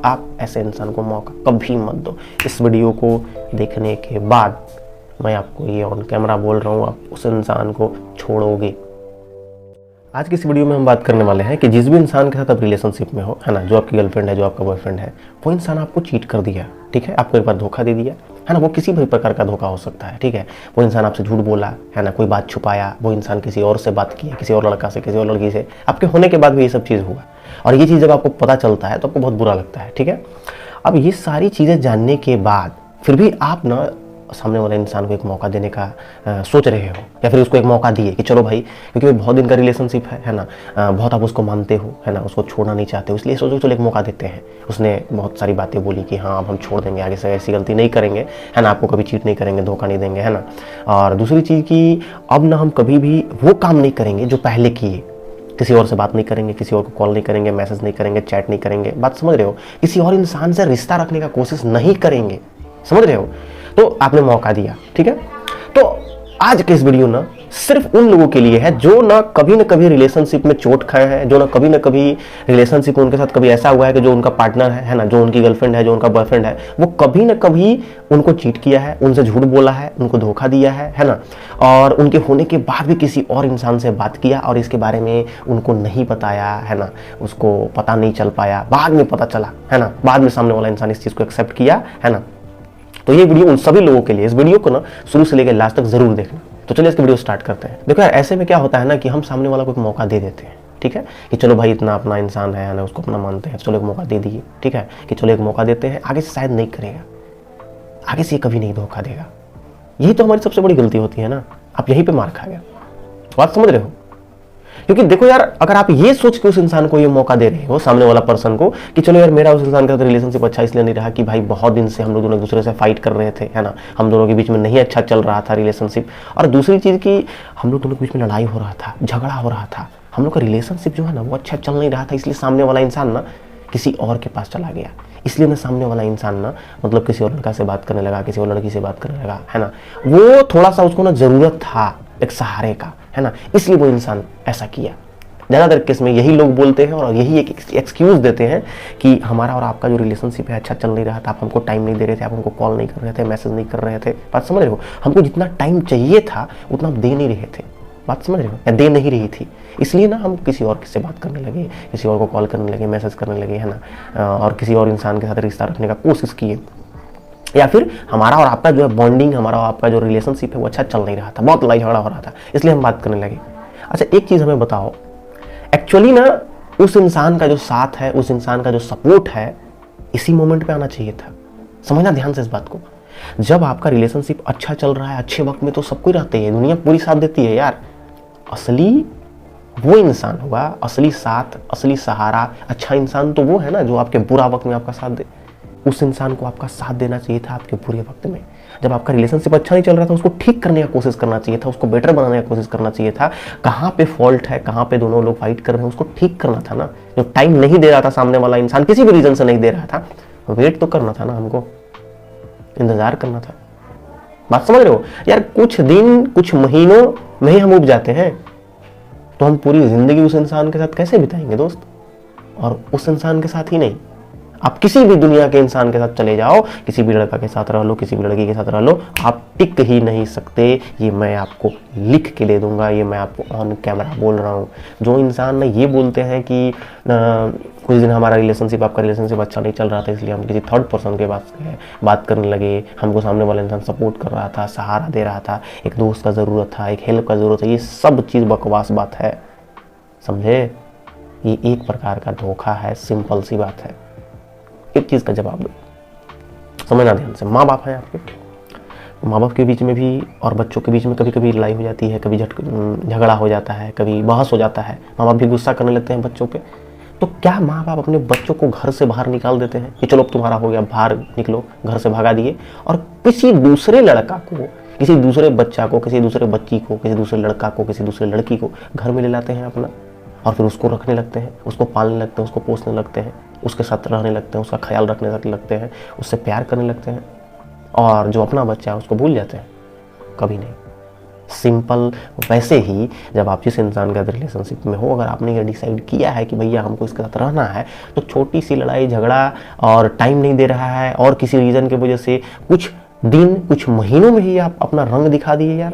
आप ऐसे इंसान को मौका कभी मत दो। इस वीडियो को देखने के बाद मैं आपको ये ऑन कैमरा बोल रहा हूँ, आप उस इंसान को छोड़ोगे। आज की इस वीडियो में हम बात करने वाले हैं कि जिस भी इंसान के साथ आप रिलेशनशिप में हो, है ना, जो आपकी गर्लफ्रेंड है, जो आपका बॉयफ्रेंड है, वो इंसान आपको चीट कर दिया, ठीक है, आपको एक बार धोखा दे दिया, है ना। वो किसी भी प्रकार का धोखा हो सकता है, ठीक है। वो इंसान आपसे झूठ बोला, है ना, कोई बात छुपाया, वो इंसान किसी और से बात की, किसी और लड़का से, किसी और लड़की से, आपके होने के बाद भी ये सब चीज़ हुआ। और ये चीज़ जब आपको पता चलता है तो आपको बहुत बुरा लगता है, ठीक है। अब ये सारी चीज़ें जानने के बाद फिर भी आप ना सामने वाले इंसान को एक मौका देने का सोच रहे हो, या फिर उसको एक मौका दिए कि चलो भाई, क्योंकि बहुत दिन का रिलेशनशिप है ना, बहुत आप उसको मानते हो, है ना, उसको छोड़ना नहीं चाहते हो, इसलिए सोचो चलो एक मौका देते हैं। उसने बहुत सारी बातें बोली कि हाँ अब हम छोड़ देंगे, आगे से ऐसी गलती नहीं करेंगे, है ना, आपको कभी चीट नहीं करेंगे, धोखा नहीं देंगे, है ना। और दूसरी चीज़ कि अब ना हम कभी भी वो काम नहीं करेंगे जो पहले किए, किसी और से बात नहीं करेंगे, किसी और को कॉल नहीं करेंगे, मैसेज नहीं करेंगे, चैट नहीं करेंगे, बात समझ रहे हो, किसी और इंसान से रिश्ता रखने का कोशिश नहीं करेंगे, समझ रहे हो। तो आपने मौका दिया, ठीक है। तो आज के इस वीडियो ना सिर्फ उन लोगों के लिए है जो ना कभी रिलेशनशिप में चोट खाए हैं, जो ना कभी रिलेशनशिप उनके साथ कभी ऐसा हुआ है कि जो उनका पार्टनर है ना, जो उनकी गर्लफ्रेंड है, जो उनका बॉयफ्रेंड है, वो कभी ना कभी उनको चीट किया है, उनसे झूठ बोला है, उनको धोखा दिया है ना। और उनके होने के बाद भी किसी और इंसान से बात किया और इसके बारे में उनको नहीं बताया, है ना, उसको पता नहीं चल पाया, बाद में पता चला, है ना, बाद में सामने वाला इंसान इस चीज़ को एक्सेप्ट किया, है ना। तो ये वीडियो उन सभी लोगों के लिए, इस वीडियो को ना शुरू से लेकर लास्ट तक जरूर देखना। तो चलिए इसकी वीडियो स्टार्ट करते हैं। देखो यार, ऐसे में क्या होता है ना कि हम सामने वाला को एक मौका दे देते हैं, ठीक है, कि चलो भाई इतना अपना इंसान है ना, उसको अपना मानते हैं, चलो एक मौका दे दिए, ठीक है, कि चलो एक मौका देते हैं, आगे से शायद नहीं करेगा, आगे से कभी नहीं धोखा देगा। यही तो हमारी सबसे बड़ी गलती होती है ना। आप यहीं पे मार खा गया, बात समझ रहे हो। क्योंकि देखो यार, अगर आप ये सोच के उस इंसान को ये मौका दे रहे हो, सामने वाला पर्सन को, कि चलो यार मेरा उस इंसान के साथ रिलेशनशिप अच्छा इसलिए नहीं रहा कि भाई बहुत दिन से हम लोग दोनों एक दूसरे से फाइट कर रहे थे, है ना, हम दोनों के बीच में नहीं अच्छा चल रहा था रिलेशनशिप। और दूसरी चीज़ कि हम लोग दोनों के बीच में लड़ाई हो रहा था, झगड़ा हो रहा था, हम लोग का रिलेशनशिप जो है ना वो अच्छा चल नहीं रहा था, इसलिए सामने वाला इंसान ना किसी और के पास चला गया। इसलिए ना सामने वाला इंसान ना मतलब किसी और लड़का से बात करने लगा, किसी और लड़की से बात करने लगा, है ना। वो थोड़ा सा उसको ना ज़रूरत था एक सहारे का, है ना, इसलिए वो इंसान ऐसा किया। ज़्यादातर केस में यही लोग बोलते हैं और यही एक एक्सक्यूज़ देते हैं कि हमारा और आपका जो रिलेशनशिप है अच्छा चल नहीं रहा था, आप हमको टाइम नहीं दे रहे थे, आप हमको कॉल नहीं कर रहे थे, मैसेज नहीं कर रहे थे, बात समझ रहे हो, हमको जितना टाइम चाहिए था उतना दे नहीं रहे थे, बात समझ रहे हो, या दे नहीं रही थी, इसलिए ना हम किसी और से बात करने लगे, किसी और को कॉल करने लगे, मैसेज करने लगे, है ना, और किसी और इंसान के साथ रिश्ता रखने का कोशिश किए। या फिर हमारा और आपका जो है बॉन्डिंग, हमारा और आपका जो रिलेशनशिप है वो अच्छा चल नहीं रहा था, बहुत लड़ाई झगड़ा हो रहा था, इसलिए हम बात करने लगे। अच्छा एक चीज़ हमें बताओ, एक्चुअली ना उस इंसान का जो साथ है, उस इंसान का जो सपोर्ट है, इसी मोमेंट पे आना चाहिए था। समझना ध्यान से इस बात को। जब आपका रिलेशनशिप अच्छा चल रहा है, अच्छे वक्त में तो सब कोई रहते हैं, दुनिया पूरी साथ देती है यार। असली वो इंसान होगा, असली साथ, असली सहारा, अच्छा इंसान तो वो है ना जो आपके बुरा वक्त में आपका साथ दे। उस इंसान को आपका साथ देना चाहिए था आपके बुरे वक्त में। जब आपका रिलेशनशिप अच्छा नहीं चल रहा था, उसको ठीक करने का कोशिश करना चाहिए था, उसको बेटर बनाने का कोशिश करना चाहिए था। कहाँ पे फॉल्ट है, कहाँ पे दोनों लोग फाइट कर रहे हैं, उसको ठीक करना था ना। जो टाइम नहीं दे रहा था सामने वाला इंसान, किसी भी रीजन से नहीं दे रहा था, वेट तो करना था ना, हमको इंतजार करना था। बात समझ रहे हो यार। कुछ दिन, कुछ महीनों में ही हम उब जाते हैं, तो हम पूरी जिंदगी उस इंसान के साथ कैसे बिताएंगे दोस्त। और उस इंसान के साथ ही नहीं, आप किसी भी दुनिया के इंसान के साथ चले जाओ, किसी भी लड़का के साथ रह लो, किसी भी लड़की के साथ रह लो, आप टिक ही नहीं सकते। ये मैं आपको लिख के दे दूंगा, ये मैं आपको ऑन कैमरा बोल रहा हूँ। जो इंसान ना ये बोलते हैं कि कुछ दिन हमारा रिलेशनशिप, आपका रिलेशनशिप अच्छा नहीं चल रहा था इसलिए हम किसी थर्ड पर्सन के पास बात करने लगे, हमको सामने वाला इंसान सपोर्ट कर रहा था, सहारा दे रहा था, एक दोस्त का ज़रूरत था, एक हेल्प का ज़रूरत है, ये सब चीज़ बकवास बात है, समझे। ये एक प्रकार का धोखा है, सिंपल सी बात है। एक चीज़ का जवाब दो, समझना ध्यान से। माँ बाप है आपके, माँ बाप के बीच में भी और बच्चों के बीच में कभी कभी लड़ाई हो जाती है, कभी झगड़ा हो जाता है, कभी बहस हो जाता है, माँ बाप भी गुस्सा करने लगते हैं बच्चों पे। तो क्या माँ बाप अपने बच्चों को घर से बाहर निकाल देते हैं कि चलो अब तुम्हारा हो गया, बाहर निकलो, घर से भगा दिए, और किसी दूसरे लड़का को, किसी दूसरे बच्चा को, किसी दूसरे बच्ची को, किसी दूसरे लड़का को, किसी दूसरे लड़की को घर में ले लाते हैं अपना, और फिर उसको रखने लगते हैं, उसको पालने लगते हैं, उसको पोसने लगते हैं, उसके साथ रहने लगते हैं, उसका ख्याल रखने लगते हैं, उससे प्यार करने लगते हैं, और जो अपना बच्चा है उसको भूल जाते हैं। कभी नहीं, सिंपल। वैसे ही जब आप जिस इंसान के साथ रिलेशनशिप में हो, अगर आपने ये डिसाइड किया है कि भैया हमको इसके साथ रहना है, तो छोटी सी लड़ाई झगड़ा और टाइम नहीं दे रहा है और किसी रीज़न की वजह से कुछ दिन कुछ महीनों में ही आप अपना रंग दिखा दिए यार,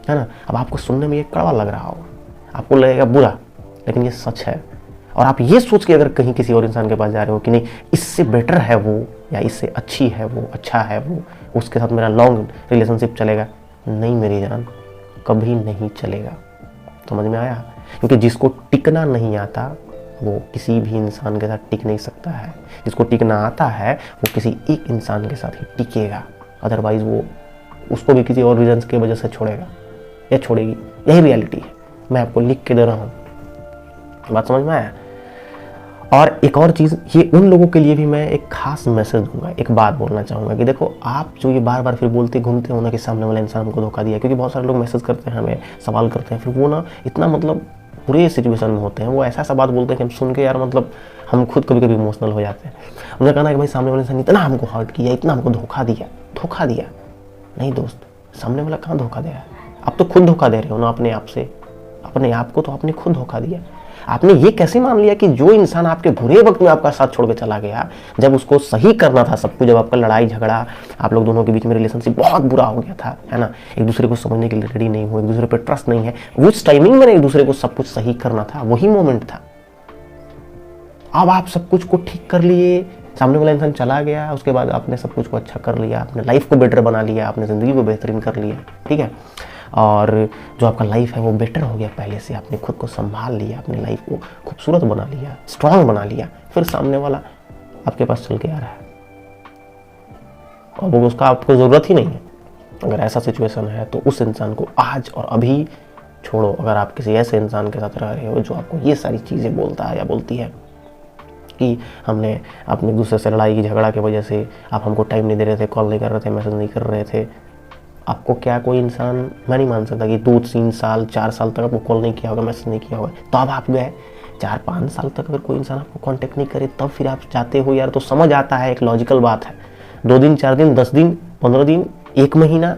है ना। अब आपको सुनने में ये कड़वा लग रहा होगा, आपको लगेगा बुरा, लेकिन ये सच है। और आप ये सोच के अगर कहीं किसी और इंसान के पास जा रहे हो कि नहीं इससे बेटर है वो, या इससे अच्छी है वो, अच्छा है वो, उसके साथ मेरा लॉन्ग रिलेशनशिप चलेगा, नहीं मेरी जान, कभी नहीं चलेगा। समझ में आया? क्योंकि जिसको टिकना नहीं आता वो किसी भी इंसान के साथ टिक नहीं सकता है। जिसको टिकना आता है वो किसी एक इंसान के साथ ही टिकेगा, अदरवाइज वो उसको भी किसी और रीजन की वजह से छोड़ेगा या छोड़ेगी। यही रियलिटी है, मैं आपको लिख के दे रहा हूँ। बात समझ में आया? और एक और चीज़, ये उन लोगों के लिए भी मैं एक खास मैसेज दूंगा, एक बात बोलना चाहूँगा कि देखो आप जो ये बार बार फिर बोलते घूमते हो ना कि सामने वाले इंसान हमको धोखा दिया, क्योंकि बहुत सारे लोग मैसेज करते हैं हमें, सवाल करते हैं, फिर वो ना इतना मतलब बुरे सिचुएशन में होते हैं, वो ऐसा ऐसा बात बोलते हैं कि हम सुन के यार मतलब हम खुद कभी कभी इमोशनल हो जाते हैं। उन्होंने कहना है कि भाई सामने वाले इंसान इतना हमको हर्ट किया, इतना हमको धोखा दिया। धोखा दिया नहीं दोस्त, सामने वाला कहाँ धोखा दिया है? आप तो खुद धोखा दे रहे हो ना अपने आप से, अपने आप को तो आपने खुद धोखा दिया। आपने ये कैसे मान लिया कि जो इंसान आपके बुरे वक्त में आपका साथ छोड़ के चला गया, जब उसको सही करना था सब कुछ, जब आपका लड़ाई झगड़ा, आप लोग दोनों के बीच में रिलेशनशिप बहुत बुरा हो गया था, है ना, एक दूसरे को समझने के लिए रेडी नहीं हो, एक दूसरे पर ट्रस्ट नहीं है, उस टाइमिंग में एक दूसरे को सब कुछ सही करना था, वही मोमेंट था। अब आप सब कुछ को ठीक कर लिए, सामने वाला इंसान चला गया, उसके बाद आपने सब कुछ को अच्छा कर लिया, अपने लाइफ को बेटर बना लिया, अपने ज़िंदगी को बेहतरीन कर लिया, ठीक है। और जो आपका लाइफ है वो बेटर हो गया पहले से, आपने खुद को संभाल लिया, अपनी लाइफ को खूबसूरत बना लिया, स्ट्रांग बना लिया, फिर सामने वाला आपके पास चल के आ रहा है और वो उसका आपको ज़रूरत ही नहीं है। अगर ऐसा सिचुएशन है तो उस इंसान को आज और अभी छोड़ो। अगर आप किसी ऐसे इंसान के साथ रह रहे हो जो आपको ये सारी चीज़ें बोलता है या बोलती है कि हमने अपने दूसरे से लड़ाई की झगड़ा की वजह से आप हमको टाइम नहीं दे रहे थे, कॉल नहीं कर रहे थे, मैसेज नहीं कर रहे थे, आपको क्या कोई इंसान, मैं नहीं मान सकता कि 2-3 साल 4 साल तक आपको कॉल नहीं किया होगा, मैसेज नहीं किया होगा, तो अब आप गए 4-5 साल तक अगर कोई इंसान आपको कांटेक्ट नहीं करे तब फिर आप चाहते हो यार, तो समझ आता है, एक लॉजिकल बात है। 2 दिन 4 दिन 10 दिन 15 दिन 1 महीना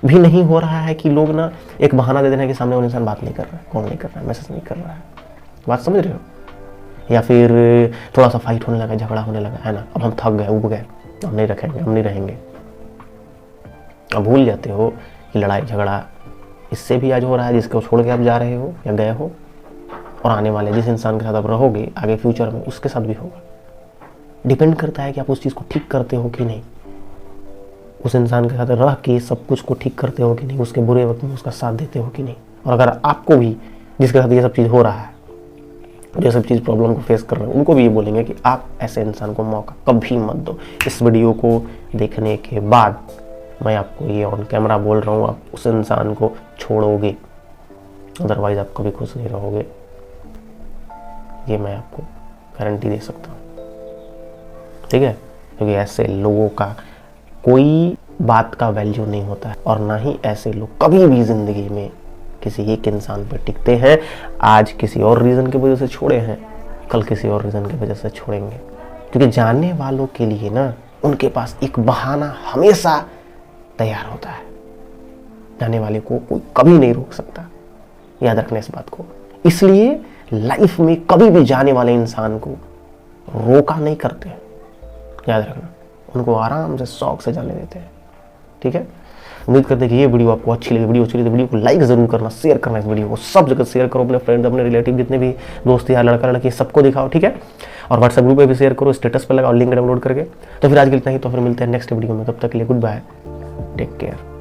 भी नहीं हो रहा है कि लोग ना एक बहाना दे देना कि सामने वाला इंसान बात नहीं कर रहा है, कॉल नहीं कर रहा है, मैसेज नहीं कर रहा है। बात समझ रहे हो? या फिर थोड़ा सा फाइट होने लगा, झगड़ा होने लगा, है ना, अब हम थक गए, उब गए, हम नहीं रखेंगे, हम नहीं रहेंगे। अब भूल जाते हो कि लड़ाई झगड़ा इससे भी आज हो रहा है जिसको छोड़ के आप जा रहे हो या गए हो, और आने वाले जिस इंसान के साथ आप रहोगे आगे फ्यूचर में उसके साथ भी होगा। डिपेंड करता है कि आप उस चीज़ को ठीक करते हो कि नहीं, उस इंसान के साथ रह के सब कुछ को ठीक करते हो कि नहीं, उसके बुरे वक्त में उसका साथ देते हो कि नहीं। और अगर आपको भी जिसके साथ ये सब चीज़ हो रहा है, जो सब चीज़ प्रॉब्लम को फेस कर रहे हैं, उनको भी ये बोलेंगे कि आप ऐसे इंसान को मौका कभी मत दो। इस वीडियो को देखने के बाद मैं आपको ये ऑन कैमरा बोल रहा हूँ, आप उस इंसान को छोड़ोगे, अदरवाइज आप कभी खुश नहीं रहोगे, ये मैं आपको गारंटी दे सकता हूँ, ठीक है। क्योंकि ऐसे लोगों का कोई बात का वैल्यू नहीं होता है, और ना ही ऐसे लोग कभी भी ज़िंदगी में किसी एक इंसान पर टिकते हैं। आज किसी और रीज़न की वजह से छोड़े हैं, कल किसी और रीज़न की वजह से छोड़ेंगे, क्योंकि जानने वालों के लिए ना उनके पास एक बहाना हमेशा तैयार होता है। जाने वाले को कोई कभी नहीं रोक सकता, याद रखना इस बात को। इसलिए लाइफ में कभी भी जाने वाले इंसान को रोका नहीं करते हैं, याद रखना, उनको आराम से शौक से जाने देते हैं, ठीक है। उम्मीद करते हैं कि ये वीडियो आपको अच्छी लगी। वीडियो अच्छी लगी तो वीडियो को लाइक जरूर करना, शेयर करना, इस वीडियो को सब जगह शेयर करो, अपने फ्रेंड, अपने रिलेटिव, जितने भी दोस्त यार, लड़का लड़की, सबको दिखाओ, ठीक है। और व्हाट्सएप ग्रुप पे भी शेयर करो, स्टेटस पे लगाओ लिंक डाउनलोड करके। तो फिर आज के इतना ही, तो फिर मिलते हैं नेक्स्ट वीडियो में, तब तक के लिए गुड बाय, टेक केयर।